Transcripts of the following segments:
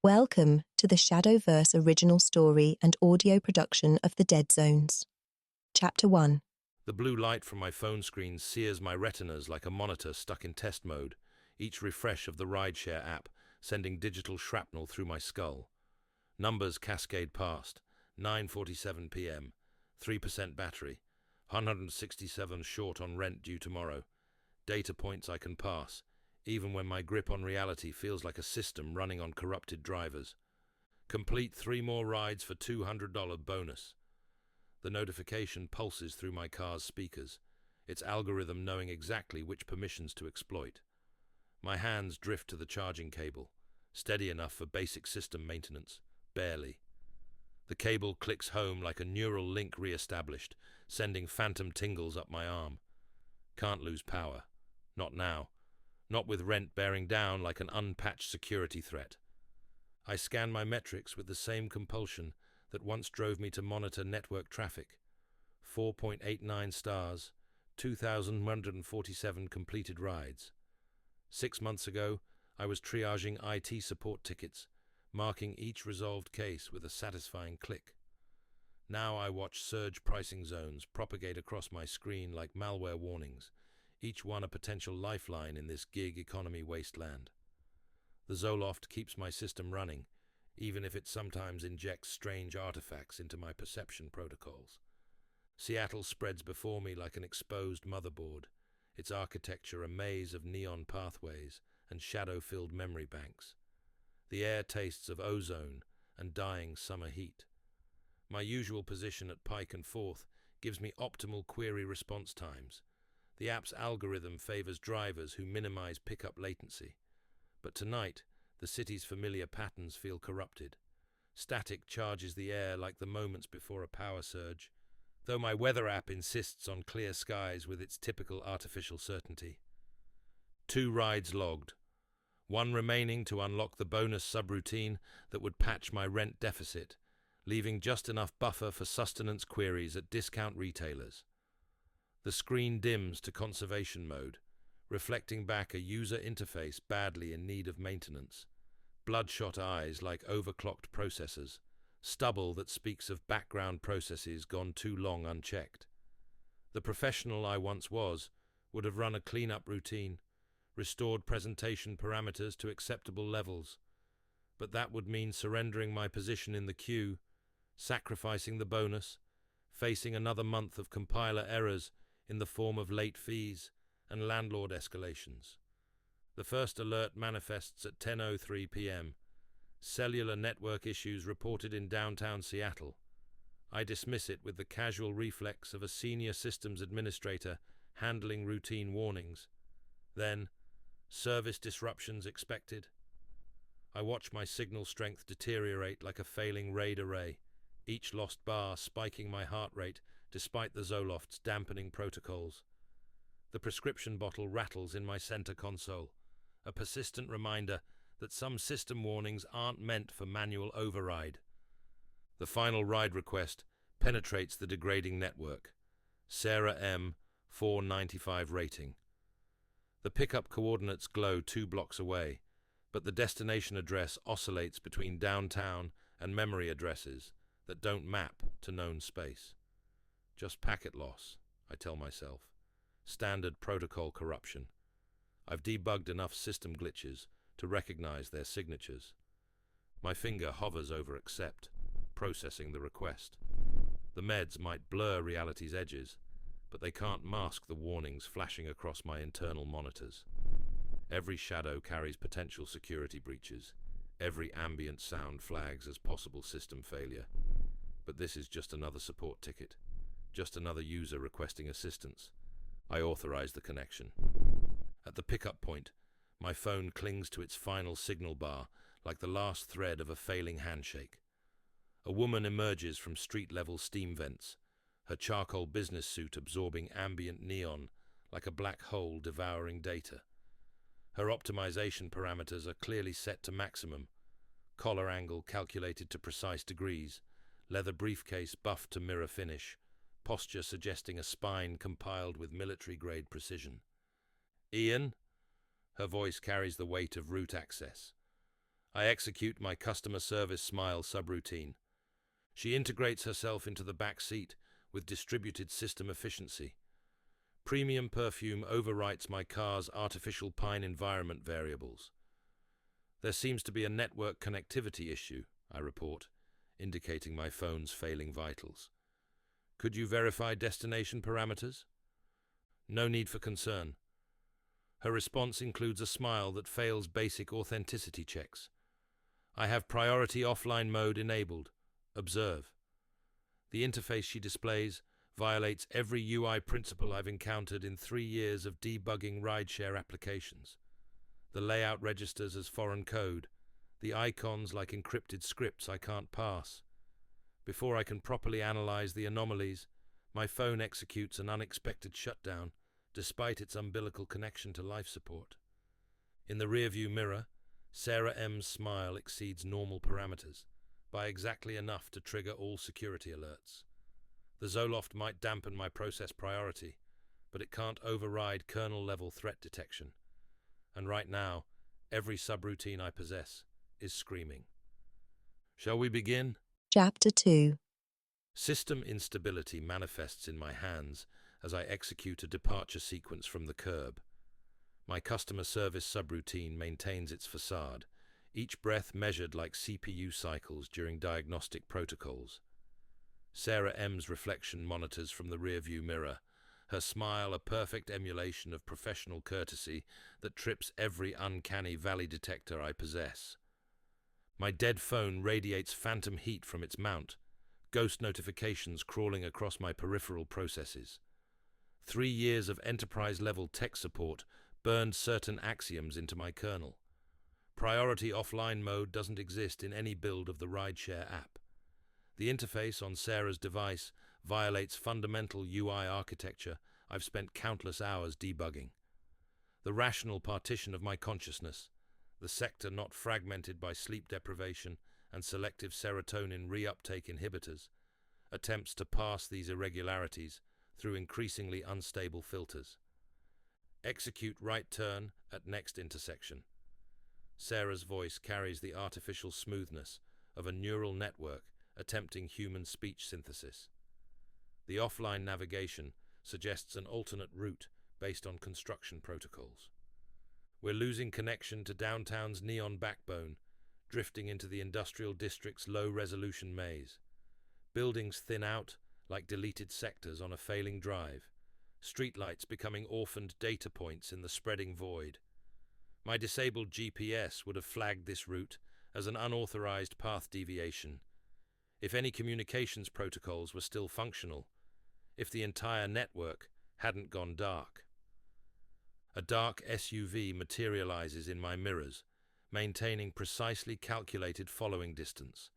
Welcome to the Shadowverse original story and audio production of The Dead Zones. Chapter 1. The blue light from my phone screen sears my retinas like a monitor stuck in test mode, each refresh of the rideshare app sending digital shrapnel through my skull. Numbers cascade past. 9:47 p.m. 3% battery. 167 short on rent due tomorrow. Data points I can pass, even when my grip on reality feels like a system running on corrupted drivers. Complete 3 more rides for $200 bonus. The notification pulses through my car's speakers, its algorithm knowing exactly which permissions to exploit. My hands drift to the charging cable, steady enough for basic system maintenance, barely. The cable clicks home like a neural link re-established, sending phantom tingles up my arm. Can't lose power. Not now. Not with rent bearing down like an unpatched security threat. I scan my metrics with the same compulsion that once drove me to monitor network traffic. 4.89 stars, 2,147 completed rides. 6 months ago, I was triaging IT support tickets, marking each resolved case with a satisfying click. Now I watch surge pricing zones propagate across my screen like malware warnings, each one a potential lifeline in this gig economy wasteland. The Zoloft keeps my system running, even if it sometimes injects strange artifacts into my perception protocols. Seattle spreads before me like an exposed motherboard, its architecture a maze of neon pathways and shadow-filled memory banks. The air tastes of ozone and dying summer heat. My usual position at Pike and Forth gives me optimal query response times. The app's algorithm favors drivers who minimize pickup latency. But tonight, the city's familiar patterns feel corrupted. Static charges the air like the moments before a power surge, though my weather app insists on clear skies with its typical artificial certainty. 2 rides logged. 1 remaining to unlock the bonus subroutine that would patch my rent deficit, leaving just enough buffer for sustenance queries at discount retailers. The screen dims to conservation mode, reflecting back a user interface badly in need of maintenance. Bloodshot eyes like overclocked processors, stubble that speaks of background processes gone too long unchecked. The professional I once was would have run a cleanup routine, restored presentation parameters to acceptable levels, but that would mean surrendering my position in the queue, sacrificing the bonus, facing another month of compiler errors in the form of late fees and landlord escalations. The first alert manifests at 10:03 p.m. Cellular network issues reported in downtown Seattle. I dismiss it with the casual reflex of a senior systems administrator handling routine warnings. Then, service disruptions expected. I watch my signal strength deteriorate like a failing RAID array, each lost bar spiking my heart rate despite the Zoloft's dampening protocols. The prescription bottle rattles in my center console, a persistent reminder that some system warnings aren't meant for manual override. The final ride request penetrates the degrading network. Sarah M., 495 rating. The pickup coordinates glow 2 blocks away, but the destination address oscillates between downtown and memory addresses that don't map to known space. Just packet loss, I tell myself. Standard protocol corruption. I've debugged enough system glitches to recognize their signatures. My finger hovers over accept, processing the request. The meds might blur reality's edges, but they can't mask the warnings flashing across my internal monitors. Every shadow carries potential security breaches. Every ambient sound flags as possible system failure. But this is just another support ticket. Just another user requesting assistance. I authorize the connection. At the pickup point, my phone clings to its final signal bar like the last thread of a failing handshake. A woman emerges from street-level steam vents, her charcoal business suit absorbing ambient neon like a black hole devouring data. Her optimization parameters are clearly set to maximum. Collar angle calculated to precise degrees, leather briefcase buffed to mirror finish, posture suggesting a spine compiled with military-grade precision. Ian? Her voice carries the weight of root access. I execute my customer service smile subroutine. She integrates herself into the back seat with distributed system efficiency. Premium perfume overwrites my car's artificial pine environment variables. There seems to be a network connectivity issue, I report, indicating my phone's failing vitals. Could you verify destination parameters? No need for concern. Her response includes a smile that fails basic authenticity checks. I have priority offline mode enabled. Observe. The interface she displays violates every UI principle I've encountered in 3 years of debugging rideshare applications. The layout registers as foreign code, the icons like encrypted scripts I can't pass. Before I can properly analyze the anomalies, my phone executes an unexpected shutdown, despite its umbilical connection to life support. In the rearview mirror, Sarah M's smile exceeds normal parameters by exactly enough to trigger all security alerts. The Zoloft might dampen my process priority, but it can't override kernel-level threat detection. And right now, every subroutine I possess is screaming. Shall we begin? Chapter 2. System instability manifests in my hands as I execute a departure sequence from the curb. My customer service subroutine maintains its facade, each breath measured like CPU cycles during diagnostic protocols. Sarah M's reflection monitors from the rearview mirror, her smile a perfect emulation of professional courtesy that trips every uncanny valley detector I possess. My dead phone radiates phantom heat from its mount, ghost notifications crawling across my peripheral processes. 3 years of enterprise-level tech support burned certain axioms into my kernel. Priority offline mode doesn't exist in any build of the rideshare app. The interface on Sarah's device violates fundamental UI architecture I've spent countless hours debugging. The rational partition of my consciousness, the sector not fragmented by sleep deprivation and selective serotonin reuptake inhibitors, attempts to pass these irregularities through increasingly unstable filters. Execute right turn at next intersection. Sarah's voice carries the artificial smoothness of a neural network attempting human speech synthesis. The offline navigation suggests an alternate route based on construction protocols. We're losing connection to downtown's neon backbone, drifting into the industrial district's low-resolution maze. Buildings thin out like deleted sectors on a failing drive, streetlights becoming orphaned data points in the spreading void. My disabled GPS would have flagged this route as an unauthorized path deviation. If any communications protocols were still functional, if the entire network hadn't gone dark. A dark SUV materializes in my mirrors, maintaining precisely calculated following distance.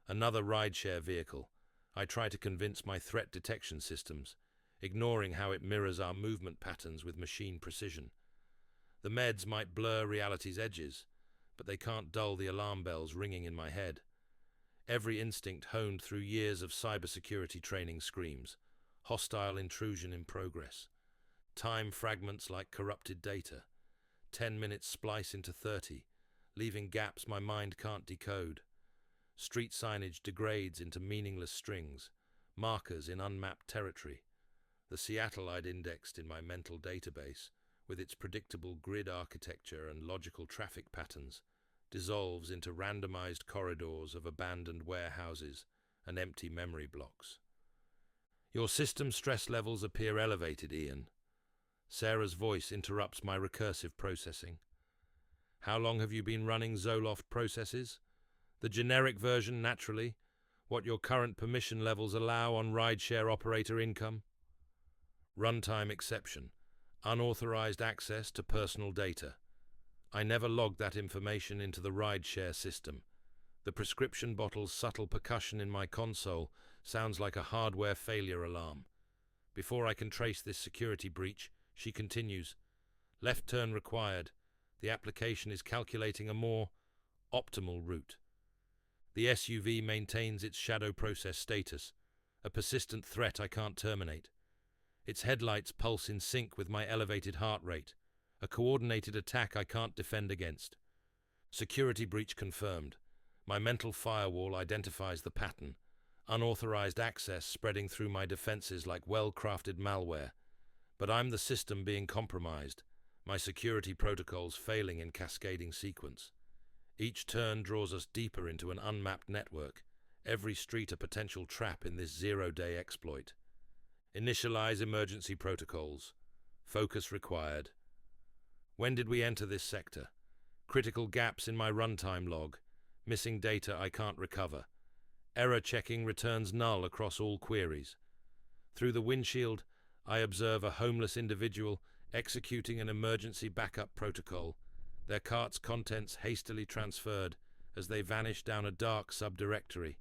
Another rideshare vehicle. I try to convince my threat detection systems, ignoring how it mirrors our movement patterns with machine precision. The meds might blur reality's edges, but they can't dull the alarm bells ringing in my head. Every instinct honed through years of cybersecurity training screams, hostile intrusion in progress. Time fragments like corrupted data. 10 minutes splice into 30, leaving gaps my mind can't decode. Street signage degrades into meaningless strings, markers in unmapped territory. The Seattle I'd indexed in my mental database, with its predictable grid architecture and logical traffic patterns, dissolves into randomized corridors of abandoned warehouses and empty memory blocks. Your system stress levels appear elevated, Ian. Sarah's voice interrupts my recursive processing. How long have you been running Zoloft processes? The generic version, naturally. What your current permission levels allow on rideshare operator income? Runtime exception. Unauthorized access to personal data. I never logged that information into the rideshare system. The prescription bottle's subtle percussion in my console sounds like a hardware failure alarm. Before I can trace this security breach, she continues. Left turn required. The application is calculating a more optimal route. The SUV maintains its shadow process status, a persistent threat I can't terminate. Its headlights pulse in sync with my elevated heart rate, a coordinated attack I can't defend against. Security breach confirmed. My mental firewall identifies the pattern. Unauthorized access spreading through my defenses like well-crafted malware. But I'm the system being compromised, my security protocols failing in cascading sequence. Each turn draws us deeper into an unmapped network, every street a potential trap in this zero-day exploit. Initialize emergency protocols. Focus required. When did we enter this sector? Critical gaps in my runtime log. Missing data I can't recover. Error checking returns null across all queries. Through the windshield, I observe a homeless individual executing an emergency backup protocol, their cart's contents hastily transferred as they vanish down a dark subdirectory.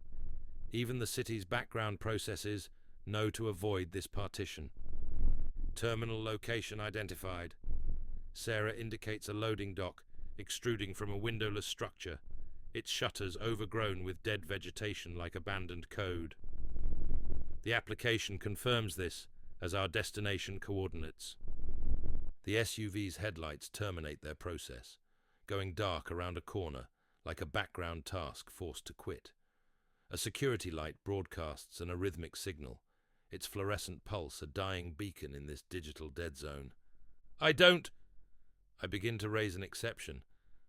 Even the city's background processes know to avoid this partition. Terminal location identified. Sarah indicates a loading dock extruding from a windowless structure, its shutters overgrown with dead vegetation like abandoned code. The application confirms this as our destination coordinates. The SUV's headlights terminate their process, going dark around a corner like a background task forced to quit. A security light broadcasts an arrhythmic signal, its fluorescent pulse a dying beacon in this digital dead zone. I begin to raise an exception,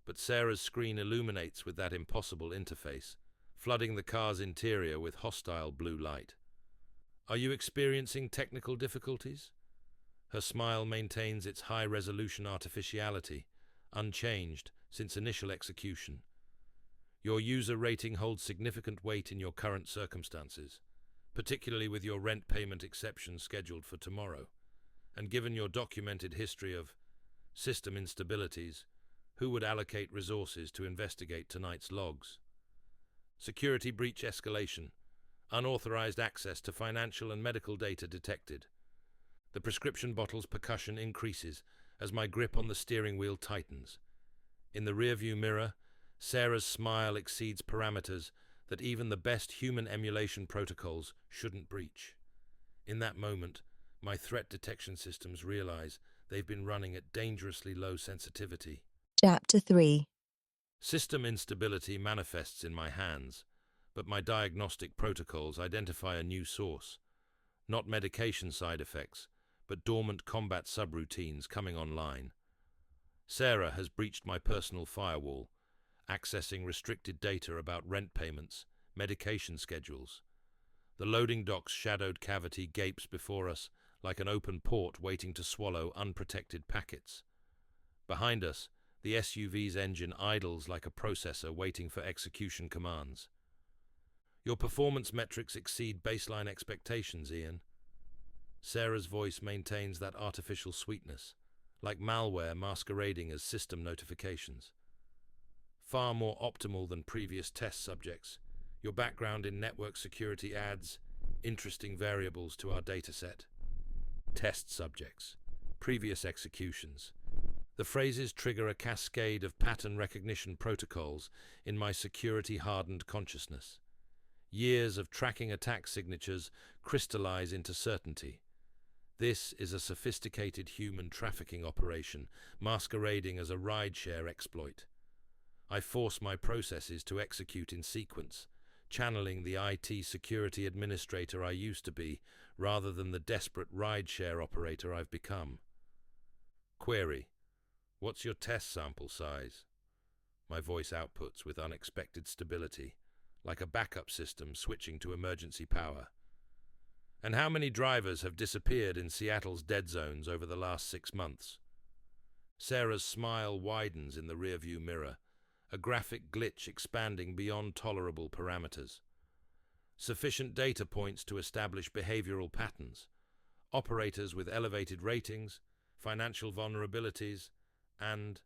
but Sarah's screen illuminates with that impossible interface, flooding the car's interior with hostile blue light. Are you experiencing technical difficulties? Her smile maintains its high-resolution artificiality, unchanged since initial execution. Your user rating holds significant weight in your current circumstances, particularly with your rent payment exception scheduled for tomorrow, and given your documented history of system instabilities, who would allocate resources to investigate tonight's logs? Security breach escalation. Unauthorized access to financial and medical data detected. The prescription bottle's percussion increases as my grip on the steering wheel tightens. In the rearview mirror, Sarah's smile exceeds parameters that even the best human emulation protocols shouldn't breach. In that moment, my threat detection systems realize they've been running at dangerously low sensitivity. Chapter 3. System instability manifests in my hands, but my diagnostic protocols identify a new source. Not medication side effects, but dormant combat subroutines coming online. Sarah has breached my personal firewall, accessing restricted data about rent payments, medication schedules. The loading dock's shadowed cavity gapes before us like an open port waiting to swallow unprotected packets. Behind us, the SUV's engine idles like a processor waiting for execution commands. Your performance metrics exceed baseline expectations, Ian. Sarah's voice maintains that artificial sweetness, like malware masquerading as system notifications. Far more optimal than previous test subjects, your background in network security adds interesting variables to our dataset. Test subjects, previous executions. The phrases trigger a cascade of pattern recognition protocols in my security-hardened consciousness. Years of tracking attack signatures crystallize into certainty. This is a sophisticated human trafficking operation masquerading as a rideshare exploit. I force my processes to execute in sequence, channeling the IT security administrator I used to be rather than the desperate rideshare operator I've become. Query: what's your test sample size? My voice outputs with unexpected stability, like a backup system switching to emergency power. And how many drivers have disappeared in Seattle's dead zones over the last 6 months? Sarah's smile widens in the rearview mirror, a graphic glitch expanding beyond tolerable parameters. Sufficient data points to establish behavioral patterns, operators with elevated ratings, financial vulnerabilities, and...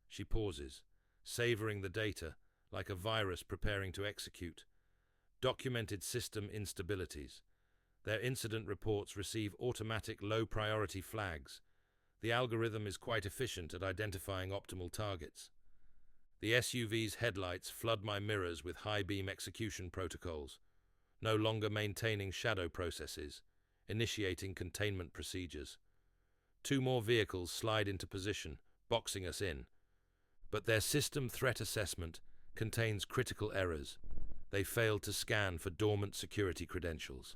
She pauses, savoring the data like a virus preparing to execute. Documented system instabilities. Their incident reports receive automatic low-priority flags. The algorithm is quite efficient at identifying optimal targets. The SUV's headlights flood my mirrors with high-beam execution protocols, no longer maintaining shadow processes, initiating containment procedures. 2 more vehicles slide into position, boxing us in. but their system threat assessment contains critical errors. They failed to scan for dormant security credentials.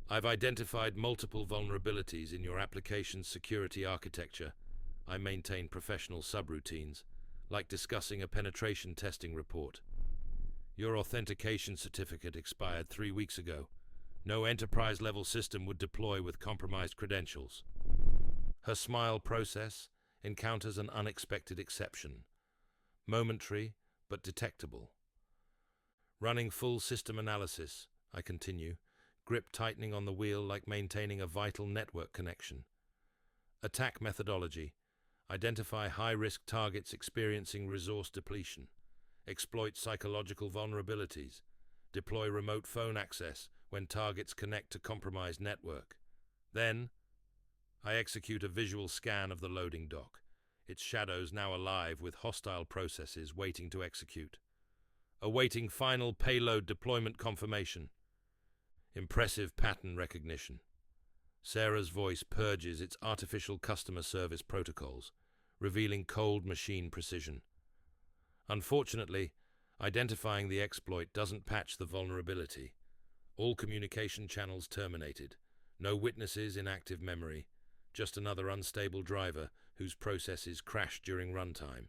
I've identified multiple vulnerabilities in your application's security architecture. I maintain professional subroutines, like discussing a penetration testing report. Your authentication certificate expired 3 weeks ago. No enterprise-level system would deploy with compromised credentials. Her smile process encounters an unexpected exception. Momentary, but detectable. Running full system analysis, I continue, grip tightening on the wheel like maintaining a vital network connection. Attack methodology. Identify high-risk targets experiencing resource depletion. Exploit psychological vulnerabilities. Deploy remote phone access when targets connect to compromised network. Then, I execute a visual scan of the loading dock, its shadows now alive with hostile processes waiting to execute. Awaiting final payload deployment confirmation. Impressive pattern recognition. Sarah's voice purges its artificial customer service protocols, revealing cold machine precision. Unfortunately, identifying the exploit doesn't patch the vulnerability. All communication channels terminated. No witnesses in active memory. Just another unstable driver whose processes crashed during runtime.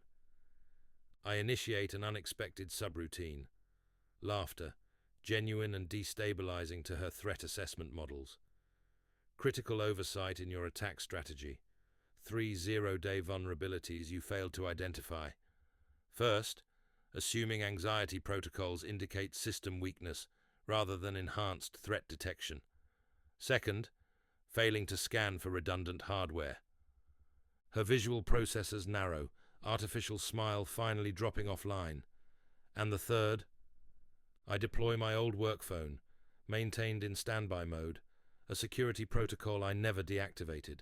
I initiate an unexpected subroutine. Laughter, genuine and destabilizing to her threat assessment models. Critical oversight in your attack strategy. 3 zero-day vulnerabilities you failed to identify. First, assuming anxiety protocols indicate system weakness rather than enhanced threat detection. Second, failing to scan for redundant hardware. Her visual processors narrow, artificial smile finally dropping offline. And the third, I deploy my old work phone, maintained in standby mode, a security protocol I never deactivated.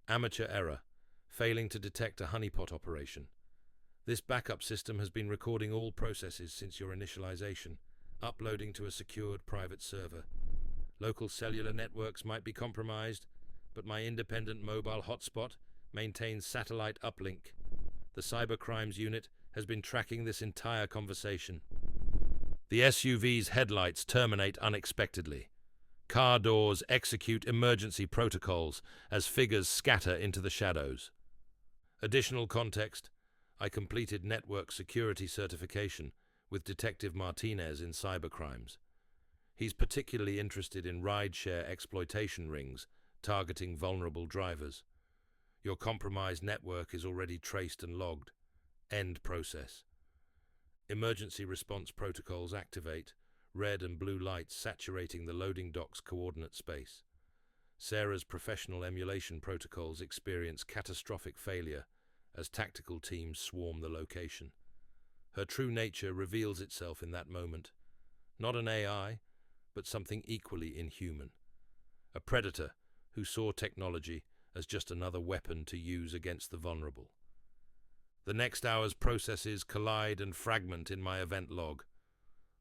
Amateur error, failing to detect a honeypot operation. This backup system has been recording all processes since your initialization, uploading to a secured private server. Local cellular networks might be compromised, but my independent mobile hotspot maintains satellite uplink. The cybercrimes unit has been tracking this entire conversation. The SUV's headlights terminate unexpectedly. Car doors execute emergency protocols as figures scatter into the shadows. Additional context, I completed network security certification with Detective Martinez in cybercrimes. He's particularly interested in ride-share exploitation rings targeting vulnerable drivers. Your compromised network is already traced and logged. End process. Emergency response protocols activate, red and blue lights saturating the loading dock's coordinate space. Sarah's professional emulation protocols experience catastrophic failure as tactical teams swarm the location. Her true nature reveals itself in that moment. Not an AI, but something equally inhuman. A predator who saw technology as just another weapon to use against the vulnerable. The next hour's processes collide and fragment in my event log.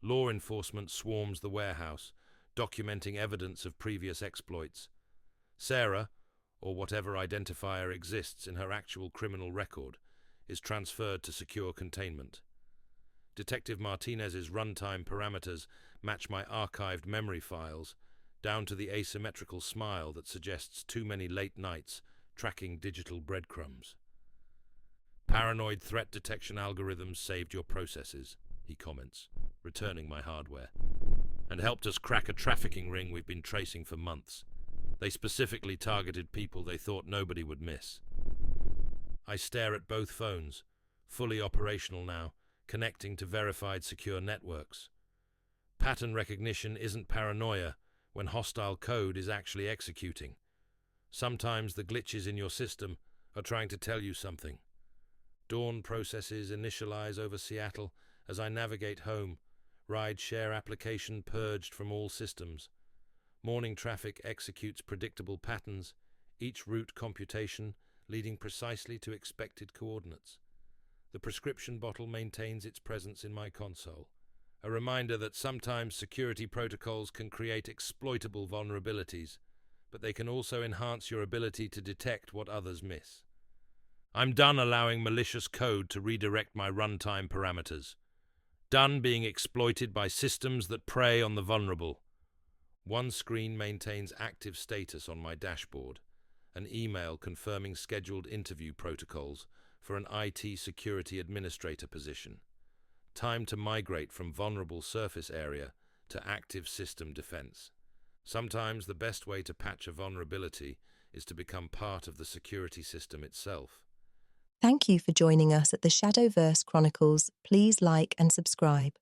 Law enforcement swarms the warehouse, documenting evidence of previous exploits. Sarah, or whatever identifier exists in her actual criminal record, is transferred to secure containment. Detective Martinez's runtime parameters match my archived memory files, down to the asymmetrical smile that suggests too many late nights tracking digital breadcrumbs. Paranoid threat detection algorithms saved your processes, he comments, returning my hardware, and helped us crack a trafficking ring we've been tracing for months. They specifically targeted people they thought nobody would miss. I stare at both phones, fully operational now, connecting to verified secure networks. Pattern recognition isn't paranoia when hostile code is actually executing. Sometimes the glitches in your system are trying to tell you something. Dawn processes initialize over Seattle as I navigate home, ride-share application purged from all systems. Morning traffic executes predictable patterns, each route computation leading precisely to expected coordinates. The prescription bottle maintains its presence in my console, a reminder that sometimes security protocols can create exploitable vulnerabilities, but they can also enhance your ability to detect what others miss. I'm done allowing malicious code to redirect my runtime parameters. Done being exploited by systems that prey on the vulnerable. One screen maintains active status on my dashboard, an email confirming scheduled interview protocols for an IT security administrator position. Time to migrate from vulnerable surface area to active system defense. Sometimes the best way to patch a vulnerability is to become part of the security system itself. Thank you for joining us at the Shadowverse Chronicles. Please like and subscribe.